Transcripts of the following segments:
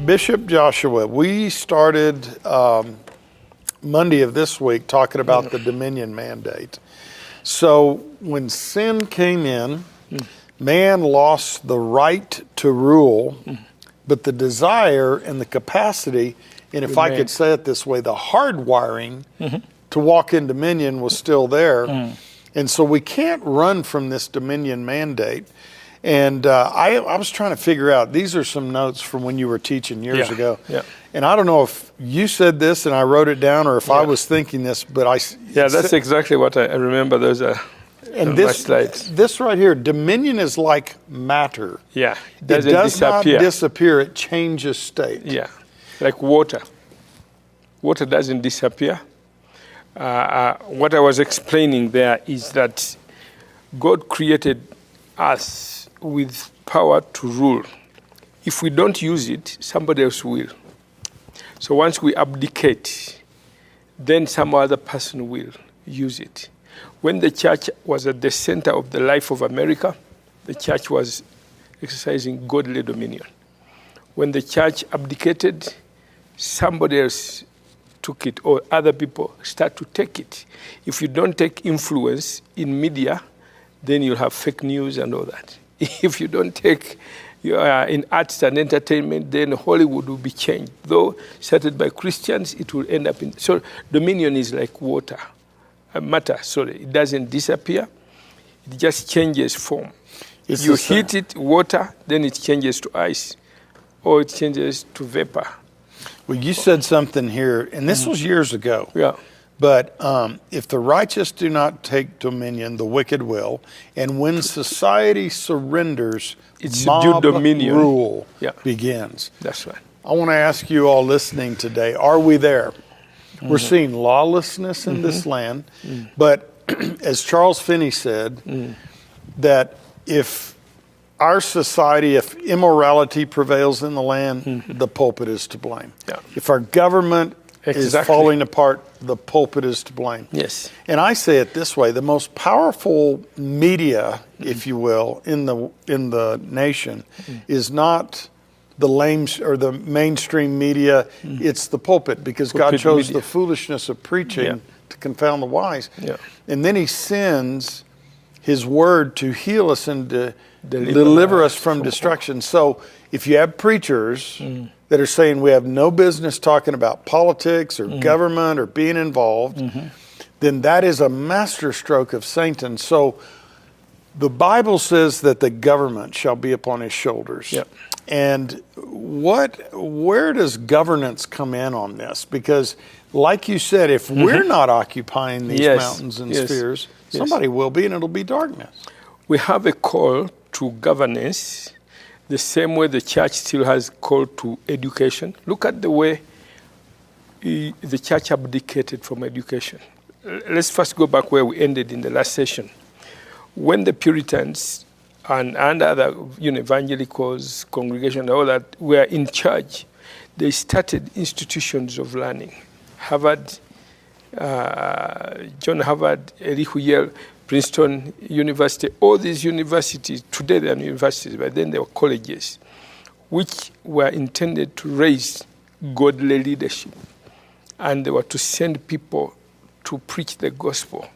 Bishop Joshua, we started Monday of this week talking about the dominion mandate. So when sin came in, man lost the right to rule, but the desire and the capacity, and if I could say it this way, the hardwiring to walk in dominion was still there. And so we can't run from this dominion mandate. And I was trying to figure out, these are some notes from when you were teaching years ago. And I don't know if you said this and I wrote it down or if I was thinking this, but that's exactly what I remember. Those are my slides. This right here, dominion is like matter. Yeah, it does not disappear, it changes state. Yeah, like water. Water doesn't disappear. What I was explaining there is that God created us with power to rule. If we don't use it, somebody else will. So once we abdicate, then some other person will use it. When the church was at the center of the life of America, the church was exercising godly dominion. When the church abdicated, somebody else took it, or other people start to take it. If you don't take influence in media, then you'll have fake news and all that. If you don't take in arts and entertainment, then Hollywood will be changed. Though started by Christians, it will end up in... So dominion is like water, matter, sorry. It doesn't disappear. It just changes form. You heat it, water, then it changes to ice, or it changes to vapor. Well, you said something here, and this was years ago. Yeah. But if the righteous do not take dominion, the wicked will. And when society surrenders, it's mob dominion rule begins. That's right. I want to ask you all listening today, are we there? We're seeing lawlessness in this land. But as Charles Finney said, that if our society, if immorality prevails in the land, the pulpit is to blame. Yeah. If our government is falling apart, the pulpit is to blame. Yes. And I say it this way, the most powerful media, if you will, in the nation is not the lame or the mainstream media, it's the pulpit, because God chose the foolishness of preaching to confound the wise. Yeah. And then he sends his word to heal us and to deliver us from destruction. So if you have preachers that are saying we have no business talking about politics or government or being involved, then that is a masterstroke of Satan. So the Bible says that the government shall be upon his shoulders. Yep. And where does governance come in on this? Because like you said, if we're not occupying these mountains and spheres, somebody will be, and it'll be darkness. We have a call to governance, the same way the church still has call to education. Look at the way the church abdicated from education. Let's first go back where we ended in the last session. When the Puritans and other evangelicals, congregation, all that were in charge, they started institutions of learning. Harvard, John Harvard, Elihu Yale, Princeton University, all these universities, today they are universities, but then they were colleges, which were intended to raise godly leadership. And they were to send people to preach the gospel.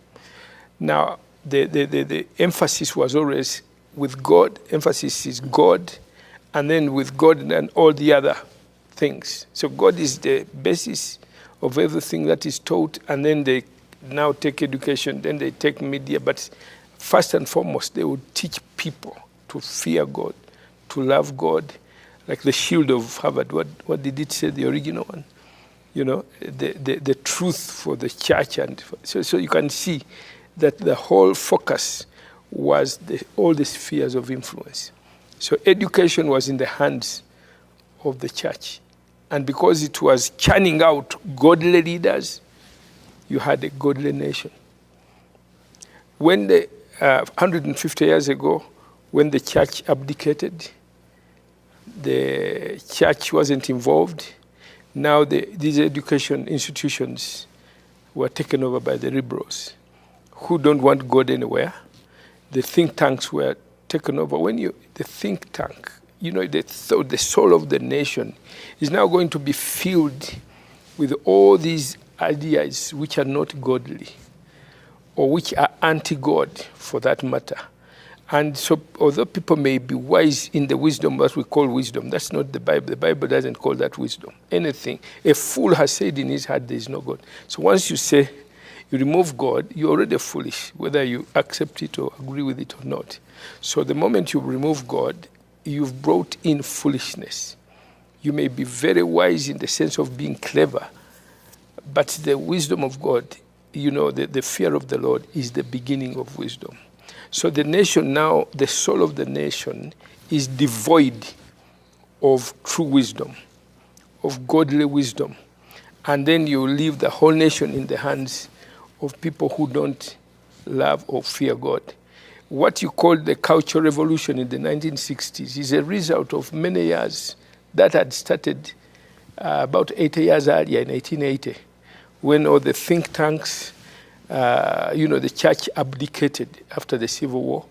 Now, the emphasis was always with God, emphasis is God, and then with God and all the other things. So God is the basis of everything that is taught, and then they now take education, then they take media, but first and foremost, they would teach people to fear God, to love God, like the shield of Harvard. What did it say, the original one? The truth for the church. And so you can see that the whole focus was all the spheres of influence. So education was in the hands of the church. And because it was churning out godly leaders, you had a godly nation. When 150 years ago, when the church abdicated, the church wasn't involved. Now these education institutions were taken over by the liberals, who don't want God anywhere. The think tanks were taken over. The think tank the soul of the nation is now going to be filled with all these ideas which are not godly, or which are anti-God for that matter. And so, although people may be wise in the wisdom, what we call wisdom, that's not the Bible. The Bible doesn't call that wisdom. Anything. A fool has said in his heart, there is no God. So once you say, you remove God, you're already foolish, whether you accept it or agree with it or not. So the moment you remove God, you've brought in foolishness. You may be very wise in the sense of being clever, but the wisdom of God, the fear of the Lord is the beginning of wisdom. So the nation now, the soul of the nation is devoid of true wisdom, of godly wisdom. And then you leave the whole nation in the hands of people who don't love or fear God. What you call the cultural revolution in the 1960s is a result of many years that had started about 80 years earlier in 1880, when all the think tanks, the church abdicated after the Civil War.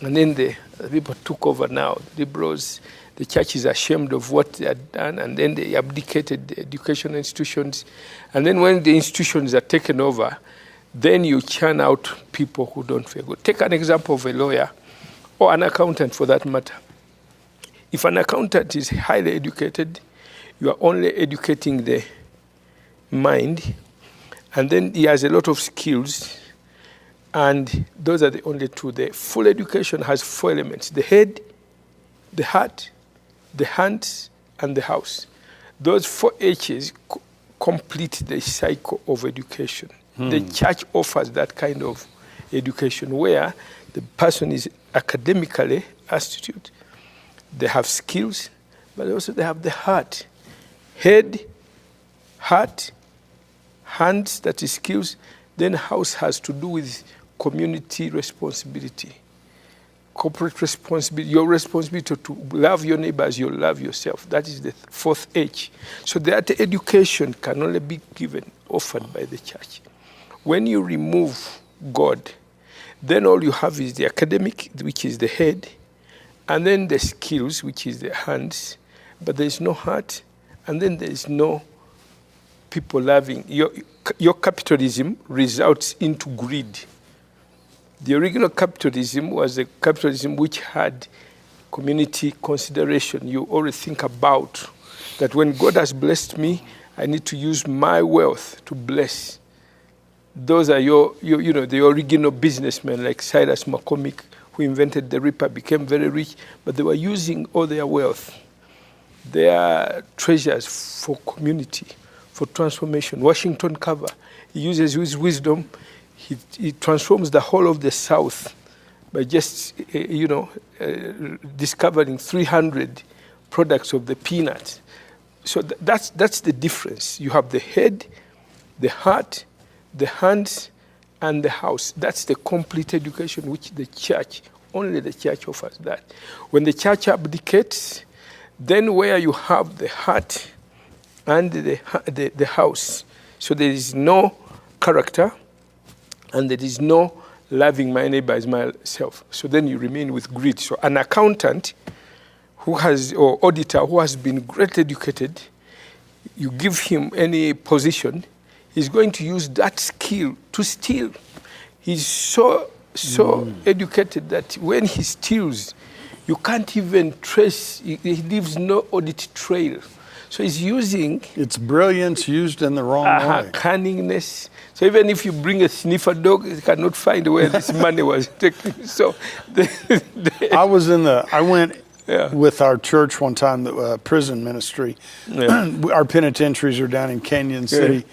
And then the people took over now. Liberals, the church is ashamed of what they had done, and then they abdicated the educational institutions. And then when the institutions are taken over, then you churn out people who don't fear God. Take an example of a lawyer, or an accountant for that matter. If an accountant is highly educated, you are only educating the mind, and then he has a lot of skills, and those are the only two. The full education has 4 elements: the head, the heart, the hands, and the house. Those 4 H's complete the cycle of education. The church offers that kind of education where the person is academically astute, they have skills, but also they have the heart. Head, heart, hands, that is skills. Then house has to do with community responsibility, corporate responsibility, your responsibility to love your neighbor as you love yourself. That is the 4th H. So that education can only be offered by the church. When you remove God, then all you have is the academic, which is the head, and then the skills, which is the hands, but there is no heart, and then there is no people loving. Your capitalism results into greed. The original capitalism was a capitalism which had community consideration. You always think about that when God has blessed me, I need to use my wealth to bless. Those are the original businessmen like Cyrus McCormick, who invented the Ripper, became very rich, but they were using all their wealth, their treasures for community, for transformation. Washington Carver, he uses his wisdom, he transforms the whole of the South by just, discovering 300 products of the peanut. So that's the difference. You have the head, the heart, the hands, and the house. That's the complete education which only the church offers that. When the church abdicates, then where you have the heart and the house, so there is no character, and there is no loving my neighbor as myself. So then you remain with greed. So an accountant or auditor who has been greatly educated, you give him any position, he's going to use that skill to steal. He's so educated that when he steals, you can't even trace, he leaves no audit trail. So he's using... It's brilliance used in the wrong way. Cunningness. So even if you bring a sniffer dog, it cannot find where this money was taken. So I went with our church one time, the prison ministry. Yeah. Our penitentiaries are down in Canyon City. Yeah.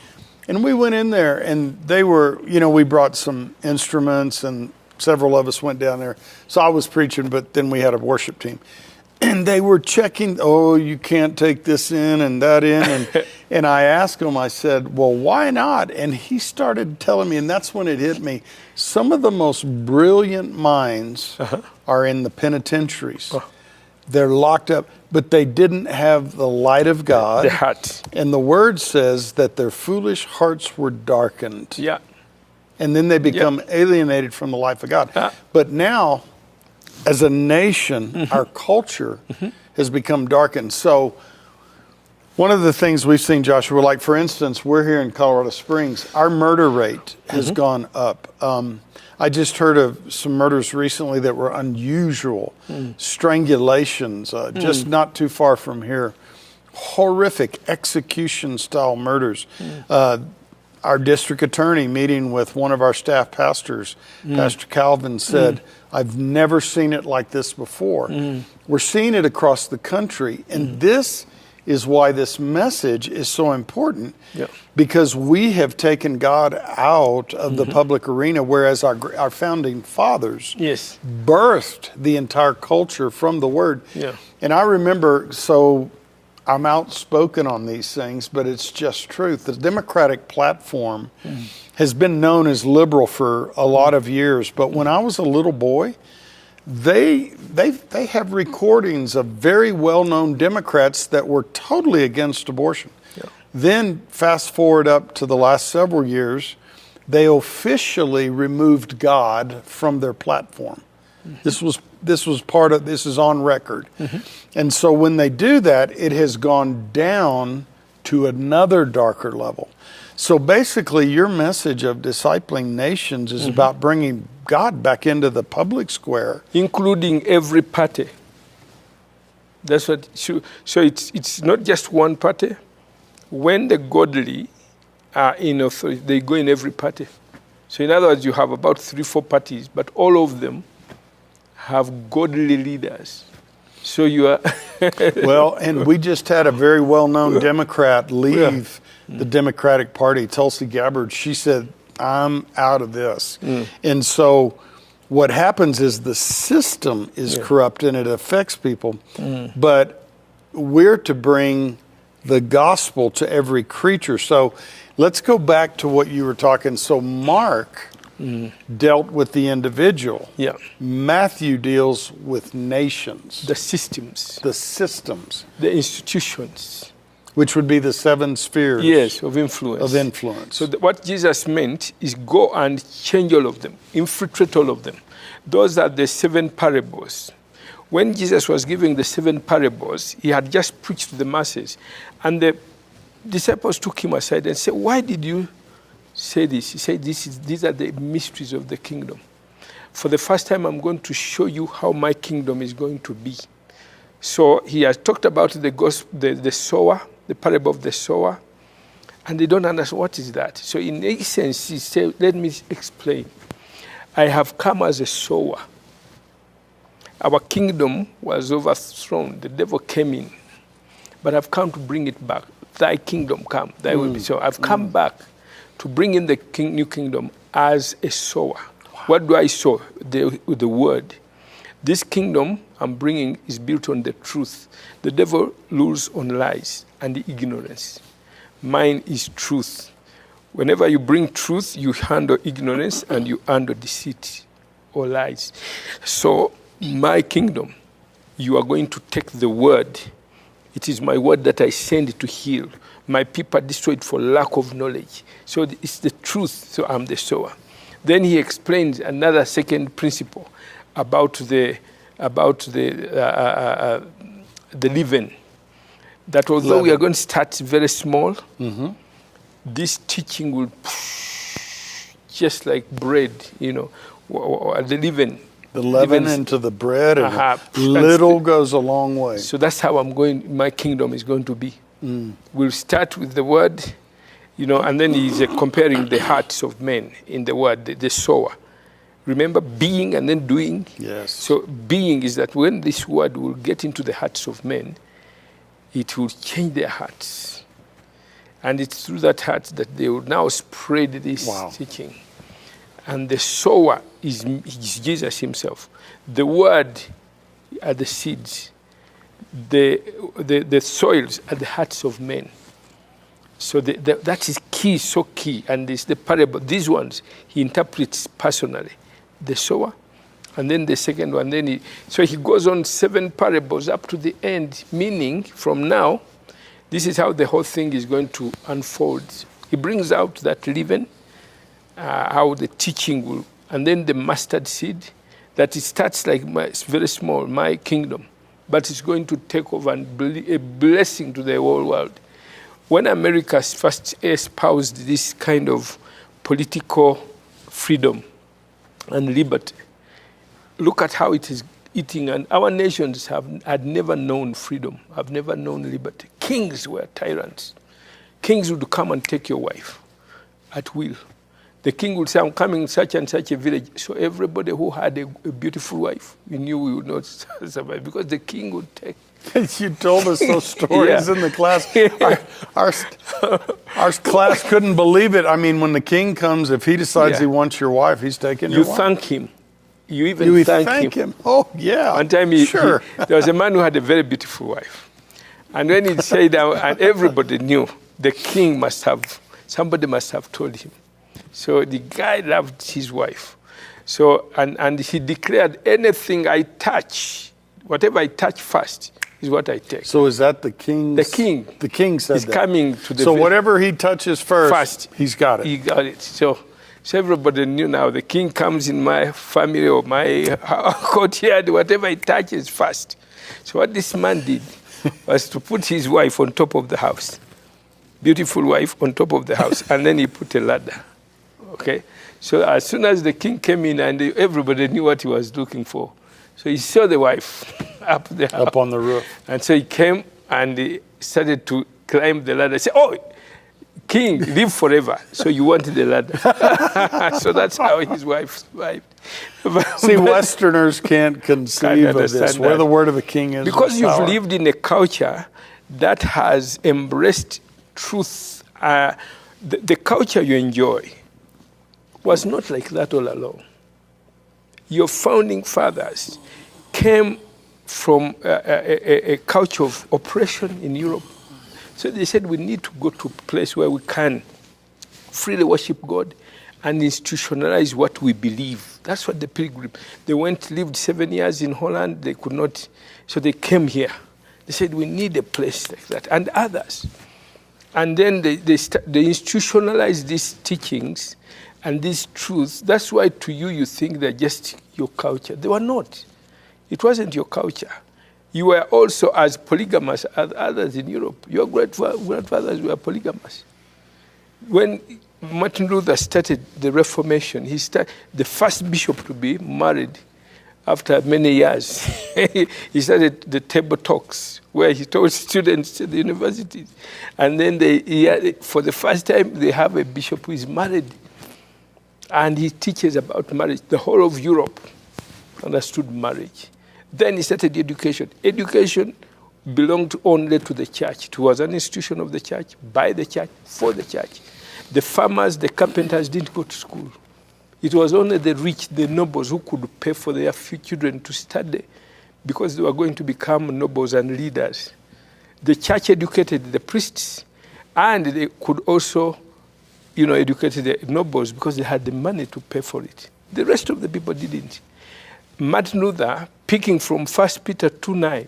And we went in there, and they were, we brought some instruments, and several of us went down there. So I was preaching, but then we had a worship team. And they were checking, you can't take this in and that in. And I asked him, I said, well, why not? And he started telling me, and that's when it hit me, some of the most brilliant minds are in the penitentiaries. They're locked up, but they didn't have the light of God. The heart. And the word says that their foolish hearts were darkened. Yeah. And then they become alienated from the life of God. But now, as a nation, our culture has become darkened. So one of the things we've seen, Joshua, like for instance, we're here in Colorado Springs, our murder rate has gone up. I just heard of some murders recently that were unusual, strangulations, just not too far from here, horrific execution-style murders. Our district attorney meeting with one of our staff pastors, Pastor Calvin, said, I've never seen it like this before. We're seeing it across the country, and this is why this message is so important, because we have taken God out of the public arena, whereas our founding fathers birthed the entire culture from the Word. And I remember, so I'm outspoken on these things, but it's just truth. The Democratic platform has been known as liberal for a lot of years, but when I was a little boy, they have recordings of very well-known Democrats that were totally against abortion. Then fast forward up to the last several years, they officially removed God from their platform. This was part of, this is on record. And so when they do that, it has gone down to another darker level. So basically your message of discipling nations is about bringing God back into the public square. Including every party. That's what, so it's not just one party. When the godly are in authority, they go in every party. So in other words, you have about 3-4 parties, but all of them have godly leaders. So you are... Well, and we just had a very well-known Democrat leave the Democratic Party, Tulsi Gabbard. She said, I'm out of this. And so what happens is the system is corrupt and it affects people. But we're to bring the gospel to every creature. So let's go back to what you were talking. So Mark dealt with the individual. Matthew deals with nations. The systems. The systems. The institutions. Which would be the 7 spheres. Of influence. Of influence. So what Jesus meant is go and change all of them, infiltrate all of them. Those are the 7 parables. When Jesus was giving the 7 parables, he had just preached to the masses. And the disciples took him aside and said, why did you say this? He said, these are the mysteries of the kingdom. For the first time, I'm going to show you how my kingdom is going to be. So he has talked about the sower, the parable of the sower, and they don't understand what is that. So in essence, he said, let me explain. I have come as a sower. Our kingdom was overthrown. The devil came in. But I've come to bring it back. Thy kingdom come, thy will be. So I've come back to bring in the new kingdom as a sower. Wow. What do I sow? The word. This kingdom I'm bringing is built on the truth. The devil rules on lies and ignorance. Mine is truth. Whenever you bring truth, you handle ignorance and you handle deceit or lies. So my kingdom, you are going to take the word. It is my word that I send to heal. My people are destroyed for lack of knowledge. So it's the truth, so I'm the sower. Then he explains another second principle about the leaven. That although we are going to start very small, this teaching will just like bread, the leaven. The leaven into the bread, and little goes a long way. So that's how my kingdom is going to be. We'll start with the word, and then he's comparing the hearts of men in the word, the sower. Remember, being and then doing? Yes. So being is that when this word will get into the hearts of men, it will change their hearts. And it's through that heart that they will now spread this teaching. And the sower is Jesus himself. The word are the seeds. The soils are the hearts of men. So that is key, so key. And it's the parable. These ones, he interprets personally. The sower, and then the second one. So he goes on 7 parables up to the end, meaning from now, this is how the whole thing is going to unfold. He brings out that leaven, how the teaching will, and then the mustard seed, that it starts like it's very small, my kingdom. but it's going to take over and be a blessing to the whole world. When America first espoused this kind of political freedom and liberty, look at how it is eating. And our nations had never known freedom, have never known liberty. Kings were tyrants. Kings would come and take your wife at will. The king would say, I'm coming in such and such a village. So everybody who had a beautiful wife, we knew we would not survive because the king would take. You told us those stories Yeah. in the class. Our class couldn't believe it. I mean, when the king comes, if he decides Yeah. he wants your wife, he's taking your You wife. thank him. You even You thank him. Oh, yeah. One time, sure. there was a man who had a very beautiful wife. And when he said that, and everybody knew, the king somebody must have told him. So the guy loved his wife. So, and he declared, anything I touch, whatever I touch first, is what I take. So is that the king? The king. The king said He's that. coming to the So village. whatever he touches first, he's got it. He got it. So everybody knew now the king comes in my family or my courtyard, whatever he touches first. So what this man did was to put his wife on top of the house, beautiful wife on top of the house, and then he put a ladder. Okay? So as soon as the king came in, and everybody knew what he was looking for. So he saw the wife up there. Up on the roof. And so he came and he started to climb the ladder. He said, oh, king, live forever. So you wanted the ladder. So that's how his wife survived. See, Westerners can't conceive of this. understand Where that. the word of a king is. Because there's you've power. lived in a culture that has embraced truth. The culture you enjoy was not like that all along. Your founding fathers came from a culture of oppression in Europe. So they said we need to go to a place where we can freely worship God and institutionalize what we believe. That's what the pilgrim, they lived 7 years in Holland, they could not, so they came here. They said we need a place like that, and others. And then they institutionalized these teachings and these truths. That's why to you, you think they're just your culture. They were not. It wasn't your culture. You were also as polygamous as others in Europe. Your grandfathers were polygamous. When Martin Luther started the Reformation, the first bishop to be married after many years. He started the table talks where he told students at the universities. And then for the first time, they have a bishop who is married. And he teaches about marriage. The whole of Europe understood marriage. Then he started education. Education belonged only to the church. It was an institution of the church, by the church, for the church. The farmers, the carpenters didn't go to school. It was only the rich, the nobles, who could pay for their few children to study because they were going to become nobles and leaders. The church educated the priests, and they could also, educate the nobles because they had the money to pay for it. The rest of the people didn't. Martin Luther, picking from 1 Peter 2:9,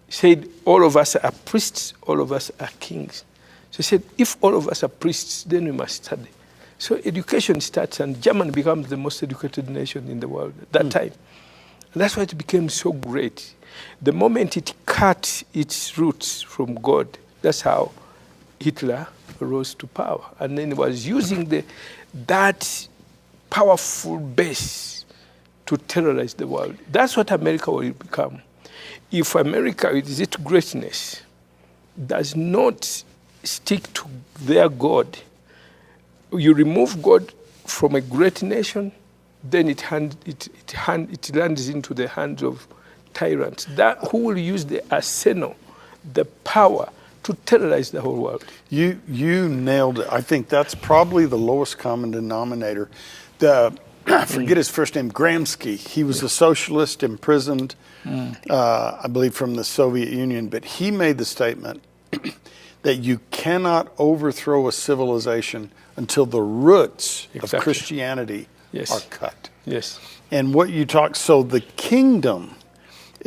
said, all of us are priests, all of us are kings. So he said, if all of us are priests, then we must study. So education starts, and Germany becomes the most educated nation in the world at that time. And that's why it became so great. The moment it cut its roots from God, that's how Hitler rose to power. And then he was using that powerful base to terrorize the world. That's what America will become. If America, with its greatness, does not stick to their God, you remove God from a great nation, then it lands into the hands of tyrants who will use the arsenal, the power to terrorize the whole world. You nailed it. I think that's probably the lowest common denominator. I forget his first name, Gramsci. He was a socialist imprisoned, I believe, from the Soviet Union. But he made the statement that you cannot overthrow a civilization until the roots of Christianity are cut. Yes. And what you talk, so the kingdom,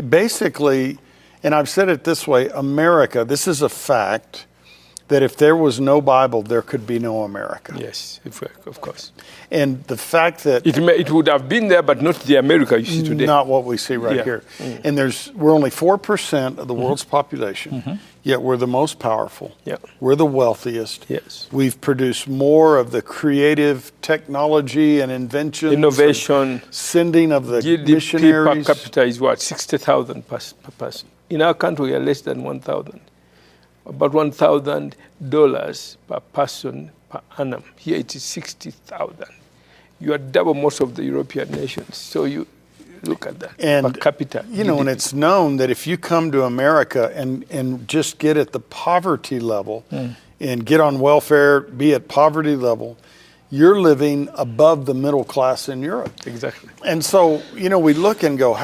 basically, and I've said it this way, America, this is a fact, that if there was no Bible, there could be no America. Yes, of course. And the fact that It would have been there, but not the America you see today. not what we see right Yeah. here. And we're only 4% of the world's population, yet we're the most powerful. Yeah. We're the wealthiest. Yes. We've produced more of the creative technology and inventions, Innovation. sending of the GDP per missionaries. capita is what? 60,000 per person. In our country, we are less than 1,000. About $1,000 per person per annum. Here it is 60,000. You are double most of the European nations. So you look at that And, per capita. You know, and GDP. it's known that if you come to America and just get at the poverty level and get on welfare, be at poverty level, you're living above the middle class in Europe. Exactly. And so, you know, we look and go,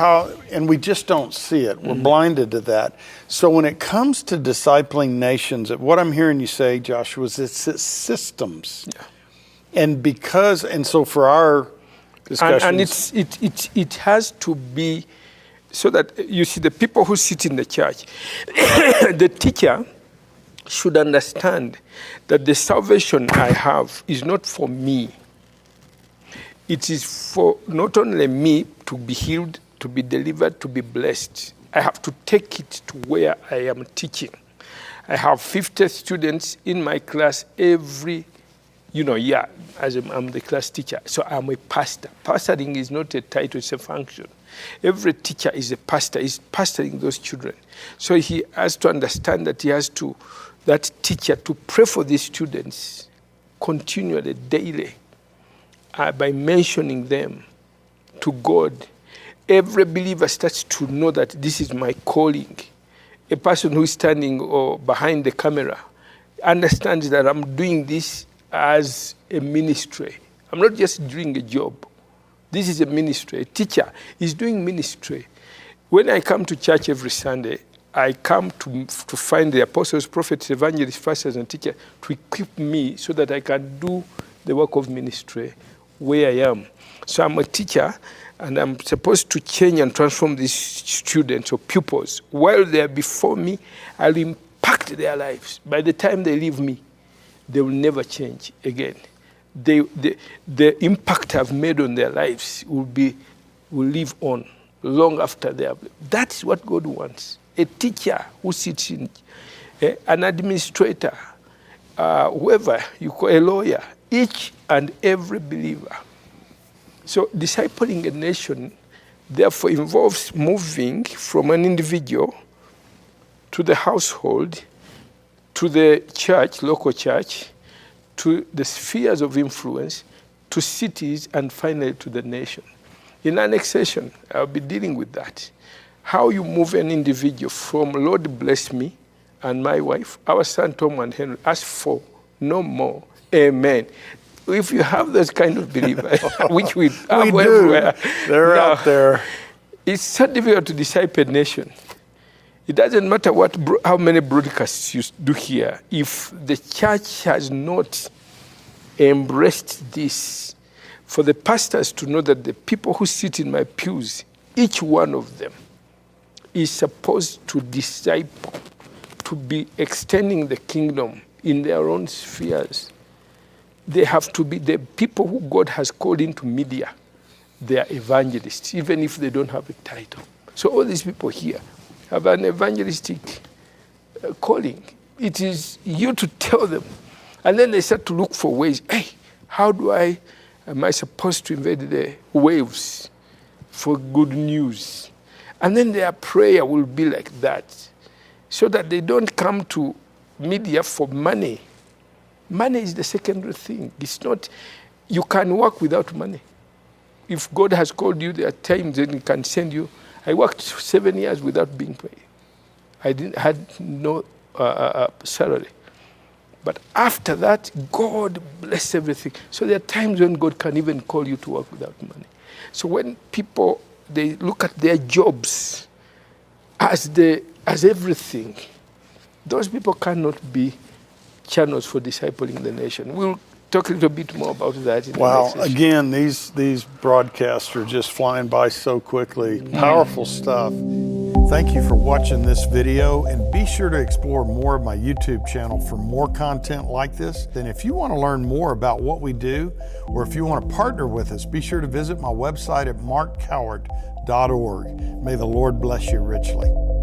and we just don't see it. We're blinded to that. So when it comes to discipling nations, what I'm hearing you say, Joshua, is it's systems. Yeah. And so for our discussions. And it has to be so that you see the people who sit in the church, the teacher should understand that the salvation I have is not for me. It is for not only me to be healed, to be delivered, to be blessed. I have to take it to where I am teaching. I have 50 students in my class every year, as I'm the class teacher. So I'm a pastor. Pastoring is not a title, it's a function. Every teacher is a pastor, is pastoring those children. So he has to understand that that teacher to pray for these students continually, daily, by mentioning them to God. Every believer starts to know that this is my calling. A person who is standing or behind the camera understands that I'm doing this as a ministry. I'm not just doing a job. This is a ministry. A teacher is doing ministry. When I come to church every Sunday, I come to find the apostles, prophets, evangelists, pastors, and teachers to equip me so that I can do the work of ministry where I am. So I'm a teacher, and I'm supposed to change and transform these students or pupils. While they're before me, I'll impact their lives. By the time they leave me, they will never change again. The impact I've made on their lives will live on long after they have lived. That's what God wants. A teacher who sits in, an administrator, whoever you call a lawyer, each and every believer. So discipling a nation, therefore, involves moving from an individual to the household, to the church, local church, to the spheres of influence, to cities, and finally to the nation. In our next session, I'll be dealing with that. How you move an individual from Lord bless me and my wife, our son Tom and Henry, ask for no more. Amen. If you have those kind of believers, which we have everywhere. They're out there. It's so difficult to disciple a nation. It doesn't matter how many broadcasts you do here. If the church has not embraced this, for the pastors to know that the people who sit in my pews, each one of them, is supposed to disciple, to be extending the kingdom in their own spheres. They have to be the people who God has called into media. They are evangelists, even if they don't have a title. So all these people here have an evangelistic calling. It is you to tell them. And then they start to look for ways. Hey, how am I supposed to invade the waves for good news? And then their prayer will be like that, so that they don't come to media for money. Money is the secondary thing. It's not, you can work without money. If God has called you, there are times when He can send you. I worked 7 years without being paid. I had no salary. But after that, God blessed everything. So there are times when God can even call you to work without money. So when people, they look at their jobs as everything, those people cannot be channels for discipling the nation. We'll talk a little bit more about that in the next session. Again, these broadcasts are just flying by so quickly. Powerful stuff. Thank you for watching this video, and be sure to explore more of my YouTube channel for more content like this. And if you want to learn more about what we do, or if you want to partner with us, be sure to visit my website at markcowart.org. May the Lord bless you richly.